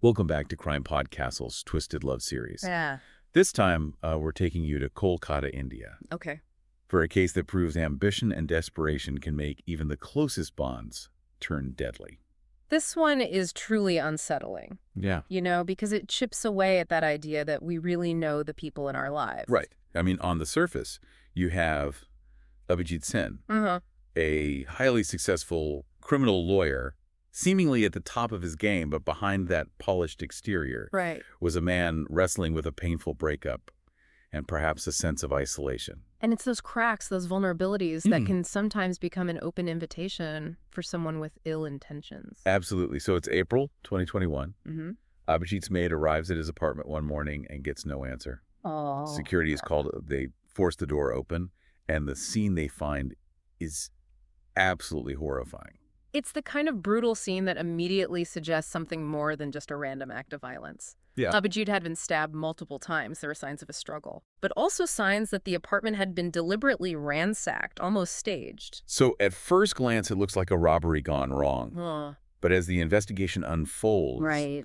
Welcome back to CrimePod Castle's Twisted Love series. Yeah. This time, we're taking you to Kolkata, India, Okay. for a case that proves ambition and desperation can make even the closest bonds turn deadly. This one is truly unsettling, Yeah. because it chips away at that idea that we really know the people in our lives. Right. I mean, on the surface, you have Abhijit Sen, a highly successful criminal lawyer, seemingly at the top of his game, but behind that polished exterior Right. was a man wrestling with a painful breakup and perhaps a sense of isolation. And it's those cracks, those vulnerabilities that can sometimes become an open invitation for someone with ill intentions. Absolutely. So it's April 2021. Mm-hmm. Abhijit's maid arrives at his apartment one morning and gets no answer. Oh. Security is called. They force the door open, and the scene they find is absolutely horrifying. It's the kind of brutal scene that immediately suggests something more than just a random act of violence. Yeah. Abhijit had been stabbed multiple times. There were signs of a struggle, but also signs that the apartment had been deliberately ransacked, almost staged. So at first glance, it looks like a robbery gone wrong. But as the investigation unfolds, Right.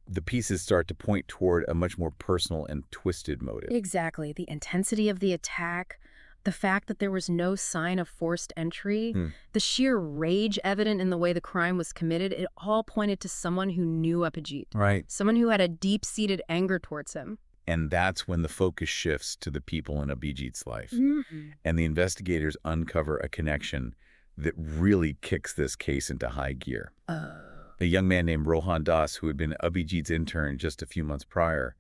the pieces start to point toward a much more personal and twisted motive. Exactly. The intensity of the attack, the fact that there was no sign of forced entry, the sheer rage evident in the way the crime was committed, it all pointed to someone who knew Abhijit. Right. Someone who had a deep-seated anger towards him. And that's when the focus shifts to the people in Abhijit's life. Mm-hmm. And the investigators uncover a connection that really kicks this case into high gear. A young man named Rohan, who had been Abhijit's intern just a few months prior,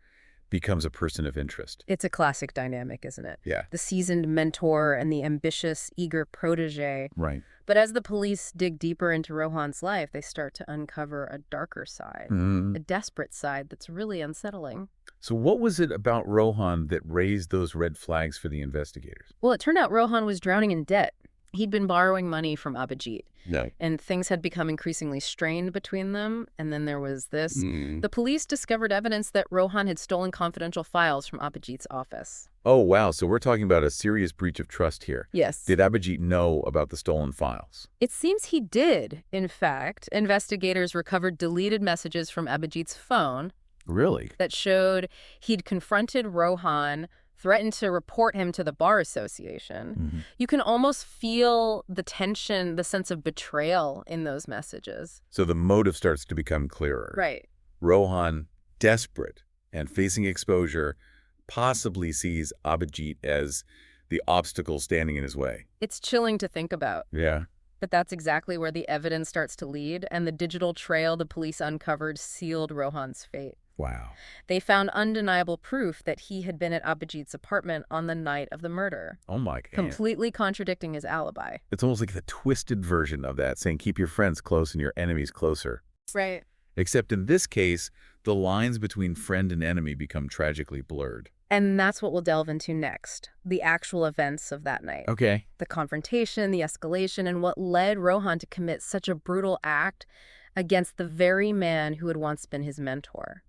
becomes a person of interest. It's a classic dynamic, isn't it? Yeah. The seasoned mentor and the ambitious, eager protege. Right. But as the police dig deeper into Rohan's life, they start to uncover a darker side, a desperate side that's really unsettling. So what was it about Rohan that raised those red flags for the investigators? Well, it turned out Rohan was drowning in debt. He'd been borrowing money from Abhijit. No. And things had become increasingly strained between them. And then there was this. The police discovered evidence that Rohan had stolen confidential files from Abhijit's office. Oh, wow. So we're talking about a serious breach of trust here. Yes. Did Abhijit know about the stolen files? It seems he did. In fact, investigators recovered deleted messages from Abhijit's phone. Really? That showed he'd confronted Rohan, threatened to report him to the Bar Association. You can almost feel the tension, the sense of betrayal in those messages. So the motive starts to become clearer. Right. Rohan, desperate and facing exposure, possibly sees Abhijit as the obstacle standing in his way. It's chilling to think about. Yeah. But that's exactly where the evidence starts to lead, and the digital trail the police uncovered sealed Rohan's fate. Wow. They found undeniable proof that he had been at Abhijit's apartment on the night of the murder. Oh, my God. Completely contradicting his alibi. It's almost like the twisted version of that, saying keep your friends close and your enemies closer. Right. Except in this case, the lines between friend and enemy become tragically blurred. And that's what we'll delve into next, the actual events of that night. Okay. The confrontation, the escalation, and what led Rohan to commit such a brutal act against the very man who had once been his mentor.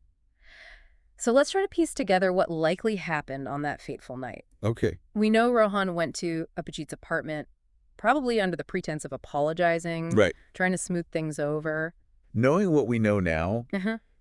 So let's try to piece together what likely happened on that fateful night. Okay. We know Rohan went to Abhijit's apartment, probably under the pretense of apologizing, Right. trying to smooth things over. Knowing what we know now,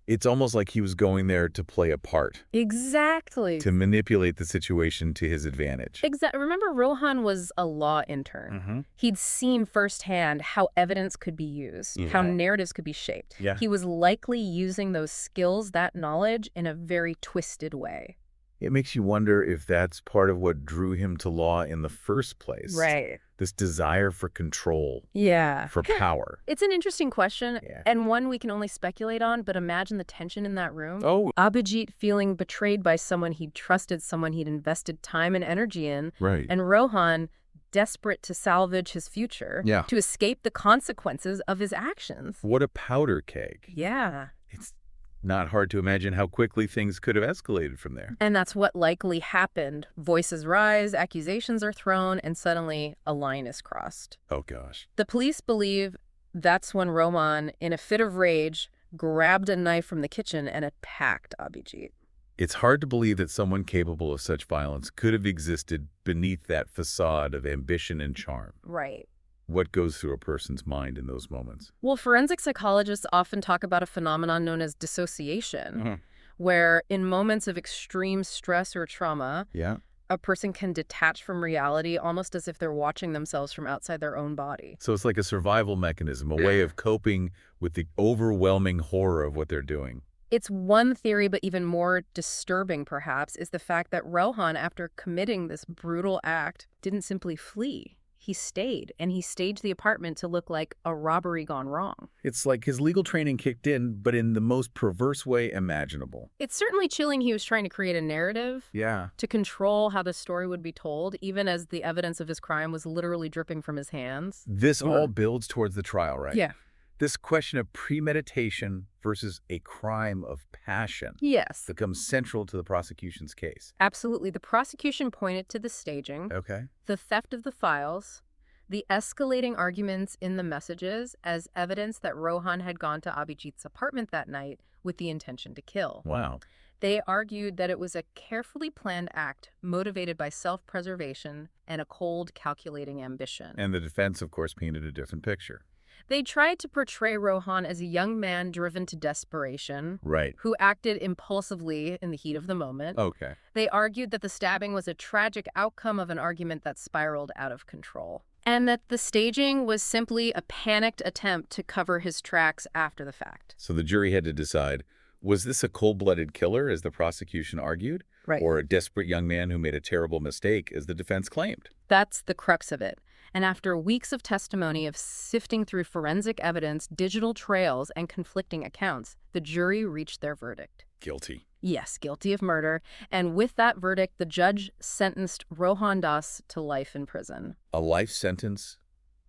it's almost like he was going there to play a part, Exactly. to manipulate the situation to his advantage. Remember, Rohan was a law intern. He'd seen firsthand how evidence could be used, how narratives could be shaped. Yeah. He was likely using those skills, that knowledge, in a very twisted way. It makes you wonder if that's part of what drew him to law in the first place. Right. This desire for control, Yeah. for power. It's an interesting question, Yeah. and one we can only speculate on, but imagine the tension in that room. Oh. Abhijit feeling betrayed by someone he'd trusted, someone he'd invested time and energy in, Right. and Rohan desperate to salvage his future, Yeah. to escape the consequences of his actions. What a powder keg. Yeah. It's not hard to imagine how quickly things could have escalated from there. And that's what likely happened. Voices rise, accusations are thrown, and suddenly a line is crossed. Oh, gosh. The police believe that's when Rohan, in a fit of rage, grabbed a knife from the kitchen and attacked Abhijit. It's hard to believe that someone capable of such violence could have existed beneath that facade of ambition and charm. Right. What goes through a person's mind in those moments? Well, forensic psychologists often talk about a phenomenon known as dissociation, where in moments of extreme stress or trauma, Yeah. a person can detach from reality almost as if they're watching themselves from outside their own body. So it's like a survival mechanism, a way of coping with the overwhelming horror of what they're doing. It's one theory, but even more disturbing, perhaps, is the fact that Rohan, after committing this brutal act, didn't simply flee. He stayed, and he staged the apartment to look like a robbery gone wrong. It's like his legal training kicked in, but in the most perverse way imaginable. It's certainly chilling he was trying to create a narrative Yeah. to control how the story would be told, even as the evidence of his crime was literally dripping from his hands. This all builds towards the trial, right? Yeah. This question of premeditation versus a crime of passion Yes. becomes central to the prosecution's case. Absolutely. The prosecution pointed to the staging, Okay. the theft of the files, the escalating arguments in the messages as evidence that Rohan had gone to Abhijit's apartment that night with the intention to kill. Wow. They argued that it was a carefully planned act motivated by self-preservation and a cold, calculating ambition. And the defense, of course, painted a different picture. They tried to portray Rohan as a young man driven to desperation, Right. who acted impulsively in the heat of the moment. Okay. They argued that the stabbing was a tragic outcome of an argument that spiraled out of control, and that the staging was simply a panicked attempt to cover his tracks after the fact. So the jury had to decide, was this a cold-blooded killer, as the prosecution argued, Right. or a desperate young man who made a terrible mistake, as the defense claimed? That's the crux of it. And after weeks of testimony of sifting through forensic evidence, digital trails, and conflicting accounts, the jury reached their verdict. Guilty. Yes, guilty of murder. And with that verdict, the judge sentenced Rohan Das to life in prison. A life sentence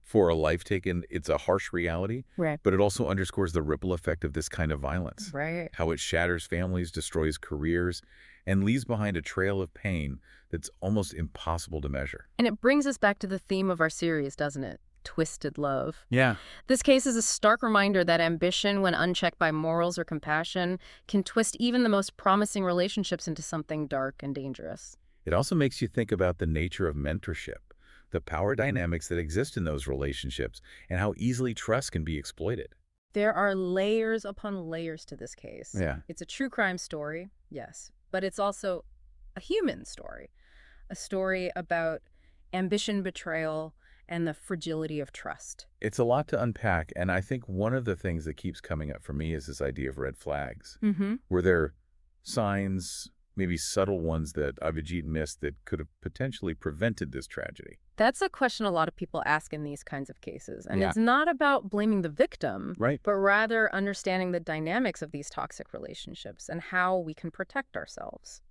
for a life taken, it's a harsh reality, Right. but it also underscores the ripple effect of this kind of violence. Right. How it shatters families, destroys careers, and leaves behind a trail of pain that's almost impossible to measure. And it brings us back to the theme of our series, doesn't it? Twisted love. Yeah. This case is a stark reminder that ambition, when unchecked by morals or compassion, can twist even the most promising relationships into something dark and dangerous. It also makes you think about the nature of mentorship, the power dynamics that exist in those relationships, and how easily trust can be exploited. There are layers upon layers to this case. Yeah. It's a true crime story, yes, but it's also a human story, a story about ambition, betrayal, and the fragility of trust. It's a lot to unpack, and I think one of the things that keeps coming up for me is this idea of red flags. Were there signs, maybe subtle ones, that Abhijit missed that could have potentially prevented this tragedy? That's a question a lot of people ask in these kinds of cases. And Yeah. it's not about blaming the victim, Right. but rather understanding the dynamics of these toxic relationships and how we can protect ourselves.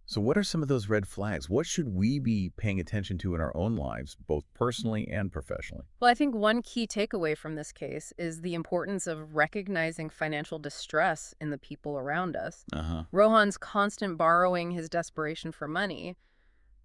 So what are some of those red flags? What should we be paying attention to in our own lives, both personally and professionally? Well, I think one key takeaway from this case is the importance of recognizing financial distress in the people around us. Rohan's constant borrowing, his desperation for money,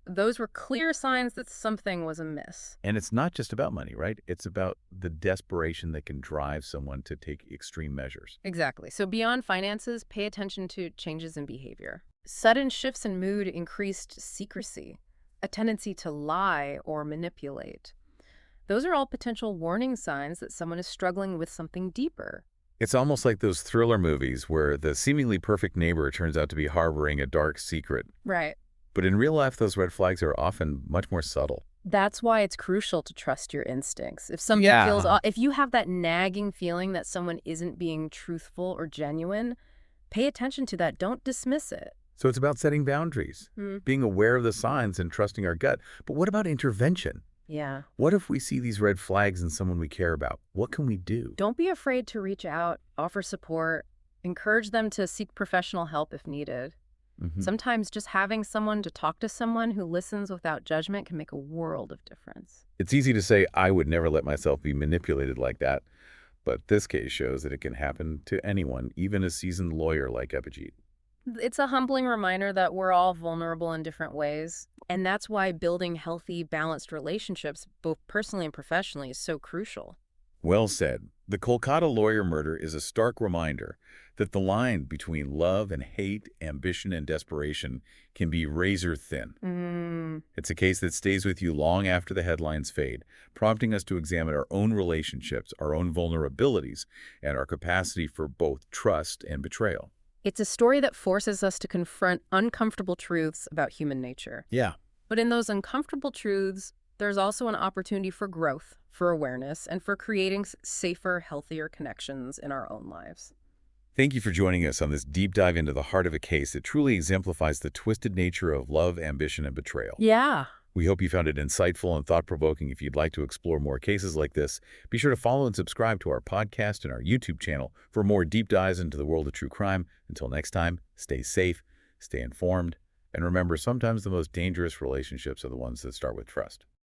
those were clear signs that something was amiss. And it's not just about money, right? It's about the desperation that can drive someone to take extreme measures. Exactly. So beyond finances, pay attention to changes in behavior. Sudden shifts in mood, increased secrecy, a tendency to lie or manipulate. Those are all potential warning signs that someone is struggling with something deeper. It's almost like those thriller movies where the seemingly perfect neighbor turns out to be harboring a dark secret. Right. But in real life, those red flags are often much more subtle. That's why it's crucial to trust your instincts. If something feels off, if you have that nagging feeling that someone isn't being truthful or genuine, pay attention to that. Don't dismiss it. So it's about setting boundaries, being aware of the signs and trusting our gut. But what about intervention? Yeah. What if we see these red flags in someone we care about? What can we do? Don't be afraid to reach out, offer support, encourage them to seek professional help if needed. Sometimes just having someone to talk to, someone who listens without judgment, can make a world of difference. It's easy to say, I would never let myself be manipulated like that. But this case shows that it can happen to anyone, even a seasoned lawyer like Abhijit. It's a humbling reminder that we're all vulnerable in different ways. And that's why building healthy, balanced relationships, both personally and professionally, is so crucial. Well said. The Kolkata Lawyer Murder is a stark reminder that the line between love and hate, ambition and desperation can be razor thin. It's a case that stays with you long after the headlines fade, prompting us to examine our own relationships, our own vulnerabilities, and our capacity for both trust and betrayal. It's a story that forces us to confront uncomfortable truths about human nature. Yeah. But in those uncomfortable truths, there's also an opportunity for growth, for awareness, and for creating safer, healthier connections in our own lives. Thank you for joining us on this deep dive into the heart of a case that truly exemplifies the twisted nature of love, ambition, and betrayal. Yeah. We hope you found it insightful and thought-provoking. If you'd like to explore more cases like this, be sure to follow and subscribe to our podcast and our YouTube channel for more deep dives into the world of true crime. Until next time, stay safe, stay informed, and remember, sometimes the most dangerous relationships are the ones that start with trust.